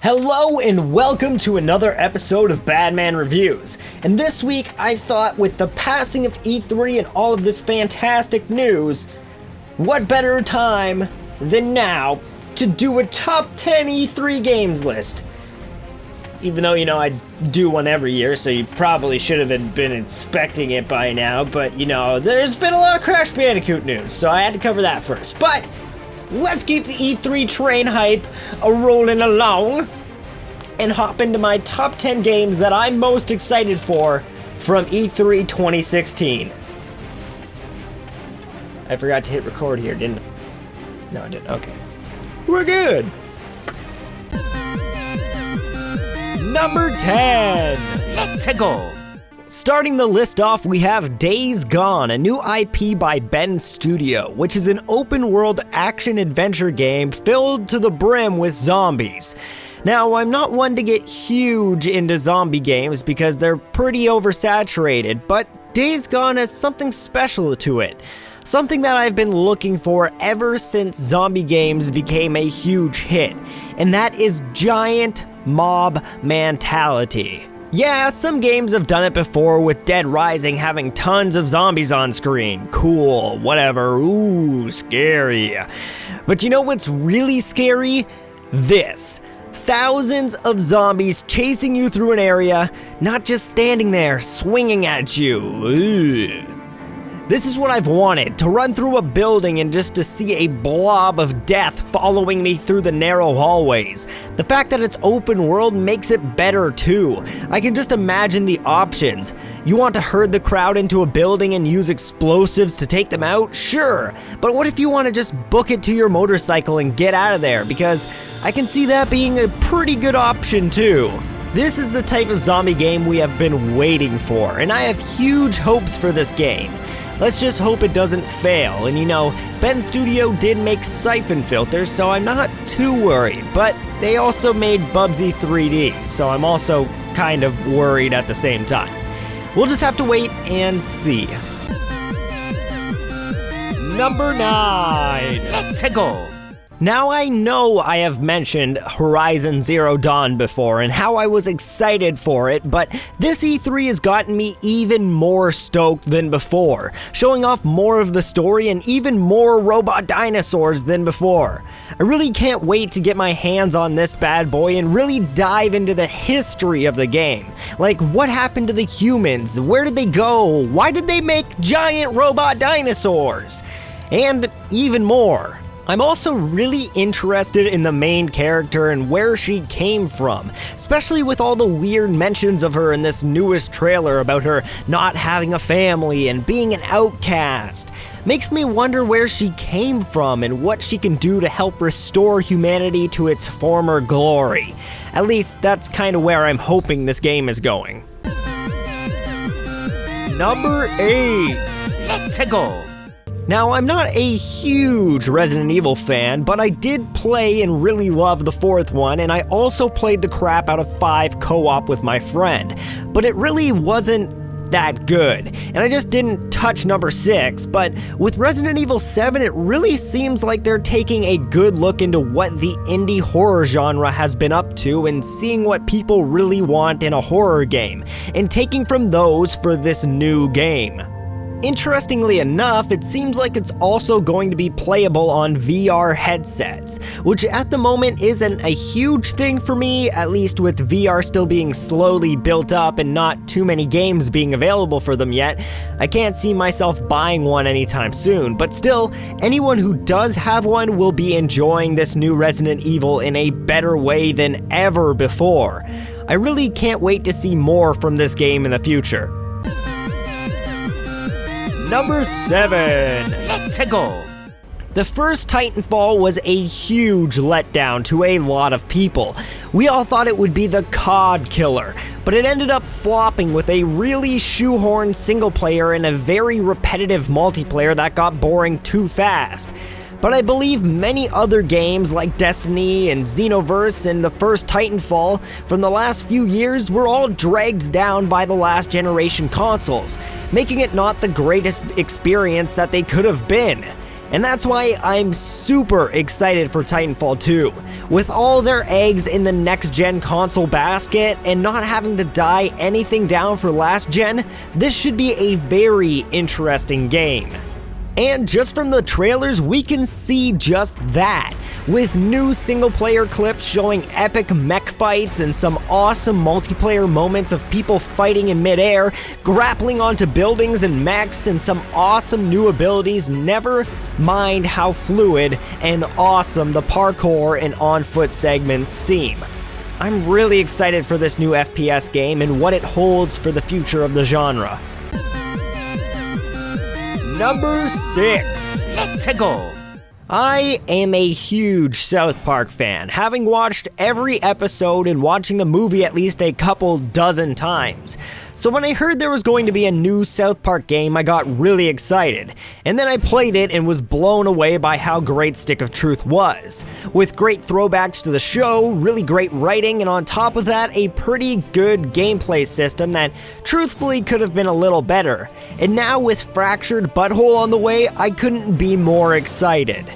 Hello and welcome to another episode of Badman Reviews. And this week I thought with the passing of E3 and all of this fantastic news, what better time than now to do a top 10 E3 games list. Even though, I do one every year, so you probably should have been expecting it by now, but there's been a lot of Crash Bandicoot news, so I had to cover that first. But let's keep the E3 train hype rolling along and hop into my top 10 games that I'm most excited for from E3 2016. I forgot to hit record here, didn't I? No, I didn't. Okay. We're good. Number 10. Let's go. Starting the list off, we have Days Gone, a new IP by Badman Studio, which is an open-world action-adventure game filled to the brim with zombies. Now, I'm not one to get huge into zombie games because they're pretty oversaturated, but Days Gone has something special to it. Something that I've been looking for ever since zombie games became a huge hit, and that is giant mob mentality. Yeah, some games have done it before with Dead Rising having tons of zombies on screen. Cool, whatever, ooh, scary. But you know what's really scary? This. Thousands of zombies chasing you through an area, not just standing there swinging at you. Ugh. This is what I've wanted, to run through a building and just to see a blob of death following me through the narrow hallways. The fact that it's open world makes it better too. I can just imagine the options. You want to herd the crowd into a building and use explosives to take them out? Sure, but what if you want to just book it to your motorcycle and get out of there? Because I can see that being a pretty good option too. This is the type of zombie game we have been waiting for, and I have huge hopes for this game. Let's just hope it doesn't fail, and Badman Studio did make Siphon Filter, so I'm not too worried, but they also made Bubsy 3D, so I'm also kind of worried at the same time. We'll just have to wait and see. Number 9. Let's go. Now I know I have mentioned Horizon Zero Dawn before and how I was excited for it, but this E3 has gotten me even more stoked than before, showing off more of the story and even more robot dinosaurs than before. I really can't wait to get my hands on this bad boy and really dive into the history of the game. Like, what happened to the humans? Where did they go? Why did they make giant robot dinosaurs? And even more. I'm also really interested in the main character and where she came from, especially with all the weird mentions of her in this newest trailer about her not having a family and being an outcast. Makes me wonder where she came from and what she can do to help restore humanity to its former glory. At least that's kind of where I'm hoping this game is going. Number 8. Let's go. Now, I'm not a huge Resident Evil fan, but I did play and really love the 4th one, and I also played the crap out of 5 co-op with my friend. But it really wasn't that good, and I just didn't touch number 6, but with Resident Evil 7, it really seems like they're taking a good look into what the indie horror genre has been up to and seeing what people really want in a horror game, and taking from those for this new game. Interestingly enough, it seems like it's also going to be playable on VR headsets, which at the moment isn't a huge thing for me, at least with VR still being slowly built up and not too many games being available for them yet. I can't see myself buying one anytime soon, but still, anyone who does have one will be enjoying this new Resident Evil in a better way than ever before. I really can't wait to see more from this game in the future. Number 7. Let's go. The first Titanfall was a huge letdown to a lot of people. We all thought it would be the COD killer, but it ended up flopping with a really shoehorned single player and a very repetitive multiplayer that got boring too fast. But I believe many other games like Destiny and Xenoverse and the first Titanfall from the last few years were all dragged down by the last generation consoles, making it not the greatest experience that they could have been. And that's why I'm super excited for Titanfall 2. With all their eggs in the next-gen console basket and not having to die anything down for last gen, this should be a very interesting game. And just from the trailers, we can see just that, with new single-player clips showing epic mech fights and some awesome multiplayer moments of people fighting in midair, grappling onto buildings and mechs, and some awesome new abilities. Never mind how fluid and awesome the parkour and on-foot segments seem. I'm really excited for this new FPS game and what it holds for the future of the genre. Number 6. Peggle. I am a huge South Park fan, having watched every episode and watching the movie at least a couple dozen times. So when I heard there was going to be a new South Park game, I got really excited. And then I played it and was blown away by how great Stick of Truth was. With great throwbacks to the show, really great writing, and on top of that, a pretty good gameplay system that truthfully could have been a little better. And now with Fractured Butthole on the way, I couldn't be more excited.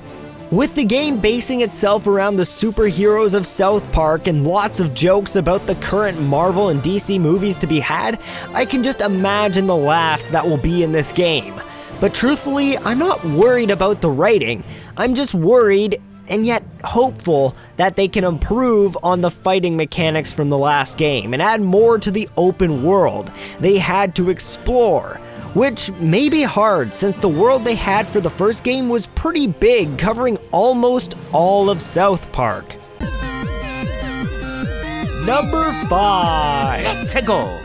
With the game basing itself around the superheroes of South Park and lots of jokes about the current Marvel and DC movies to be had, I can just imagine the laughs that will be in this game. But truthfully, I'm not worried about the writing. I'm just worried and yet hopeful that they can improve on the fighting mechanics from the last game and add more to the open world they had to explore. Which may be hard since the world they had for the first game was pretty big, covering almost all of South Park. Number 5. Peggle.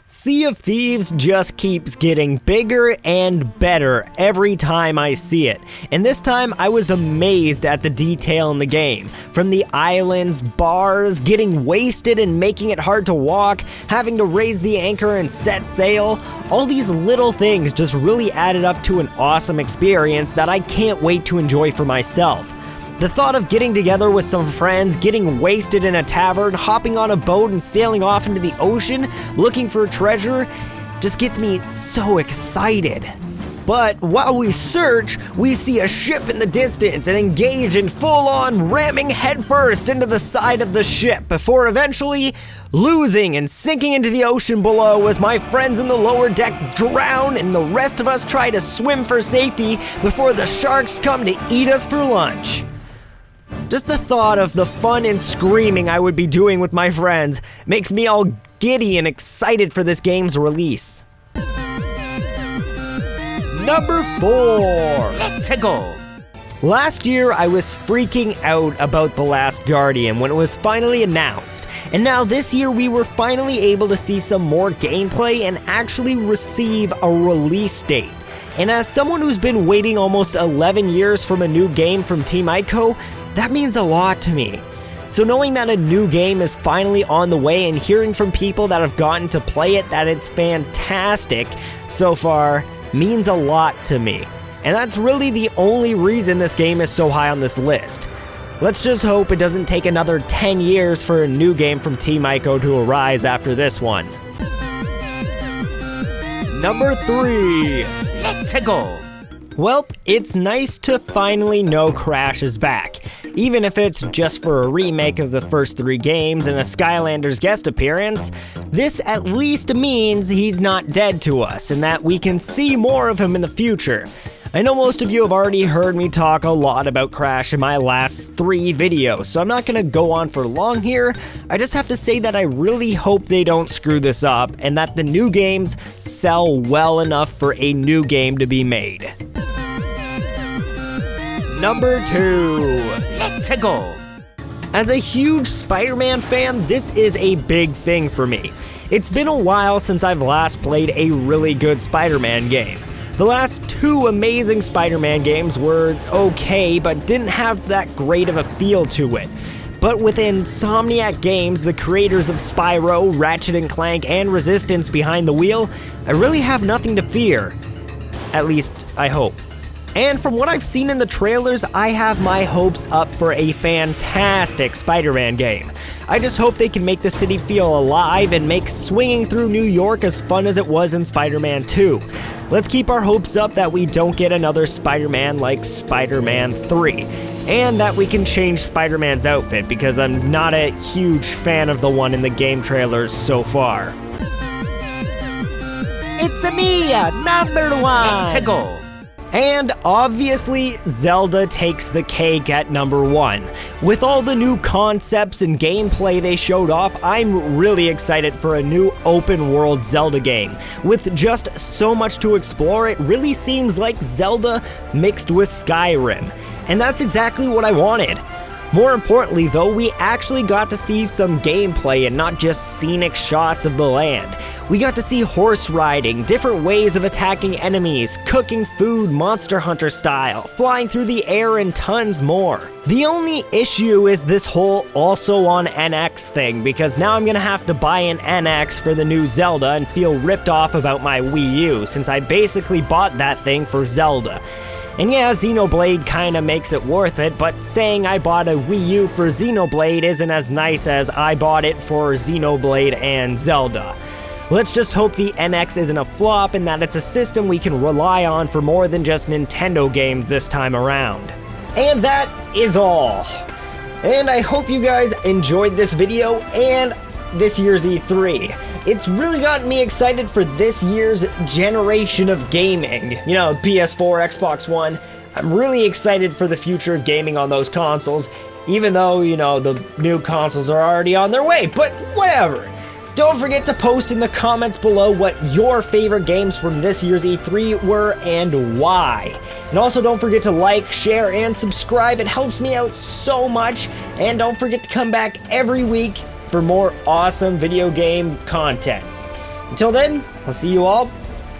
Sea of Thieves just keeps getting bigger and better every time I see it, and this time I was amazed at the detail in the game. From the islands, bars, getting wasted and making it hard to walk, having to raise the anchor and set sail, all these little things just really added up to an awesome experience that I can't wait to enjoy for myself. The thought of getting together with some friends, getting wasted in a tavern, hopping on a boat and sailing off into the ocean, looking for treasure, just gets me so excited. But while we search, we see a ship in the distance and engage in full-on ramming headfirst into the side of the ship before eventually losing and sinking into the ocean below as my friends in the lower deck drown and the rest of us try to swim for safety before the sharks come to eat us for lunch. Just the thought of the fun and screaming I would be doing with my friends makes me all giddy and excited for this game's release. Number 4. Peggle. Last year, I was freaking out about The Last Guardian when it was finally announced, and now this year we were finally able to see some more gameplay and actually receive a release date. And as someone who's been waiting almost 11 years from a new game from Team Ico, that means a lot to me. So knowing that a new game is finally on the way and hearing from people that have gotten to play it that it's fantastic so far means a lot to me. And that's really the only reason this game is so high on this list. Let's just hope it doesn't take another 10 years for a new game from Team Ico to arise after this one. Number 3. Peggle. Well, it's nice to finally know Crash is back, even if it's just for a remake of the first 3 games and a Skylanders guest appearance. This at least means he's not dead to us and that we can see more of him in the future. I know most of you have already heard me talk a lot about Crash in my last 3 videos, so I'm not gonna go on for long here. I just have to say that I really hope they don't screw this up and that the new games sell well enough for a new game to be made. Number 2. Peggle. As a huge Spider-Man fan, this is a big thing for me. It's been a while since I've last played a really good Spider-Man game. The last 2 amazing Spider-Man games were okay, but didn't have that great of a feel to it. But with Insomniac Games, the creators of Spyro, Ratchet and Clank, and Resistance behind the wheel, I really have nothing to fear. At least, I hope. And from what I've seen in the trailers, I have my hopes up for a fantastic Spider-Man game. I just hope they can make the city feel alive and make swinging through New York as fun as it was in Spider-Man 2. Let's keep our hopes up that we don't get another Spider-Man like Spider-Man 3. And that we can change Spider-Man's outfit, because I'm not a huge fan of the one in the game trailers so far. It's me, number one! Peggle. And obviously, Zelda takes the cake at number one. With all the new concepts and gameplay they showed off, I'm really excited for a new open world Zelda game. With just so much to explore, it really seems like Zelda mixed with Skyrim. And that's exactly what I wanted. More importantly though, we actually got to see some gameplay and not just scenic shots of the land. We got to see horse riding, different ways of attacking enemies, cooking food Monster Hunter style, flying through the air, and tons more. The only issue is this whole also on NX thing, because now I'm gonna have to buy an NX for the new Zelda and feel ripped off about my Wii U, since I basically bought that thing for Zelda. And yeah, Xenoblade kinda makes it worth it, but saying I bought a Wii U for Xenoblade isn't as nice as I bought it for Xenoblade and Zelda. Let's just hope the NX isn't a flop and that it's a system we can rely on for more than just Nintendo games this time around. And that is all. And I hope you guys enjoyed this video and this year's E3. It's really gotten me excited for this year's generation of gaming. You know, PS4, Xbox One. I'm really excited for the future of gaming on those consoles, even though, you know, the new consoles are already on their way, but whatever. Don't forget to post in the comments below what your favorite games from this year's E3 were and why. And also don't forget to like, share, and subscribe. It helps me out so much. And don't forget to come back every week for more awesome video game content. Until then, I'll see you all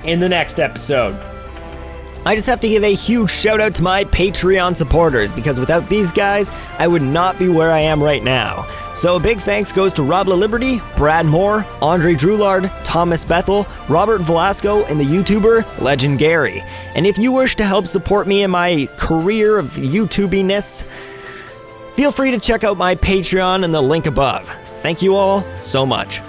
in the next episode. I just have to give a huge shout out to my Patreon supporters, because without these guys, I would not be where I am right now. So a big thanks goes to Rob LaLiberty, Brad Moore, Andre Drulard, Thomas Bethel, Robert Velasco, and the YouTuber Legend Gary. And if you wish to help support me in my career of YouTubiness, feel free to check out my Patreon in the link above. Thank you all so much.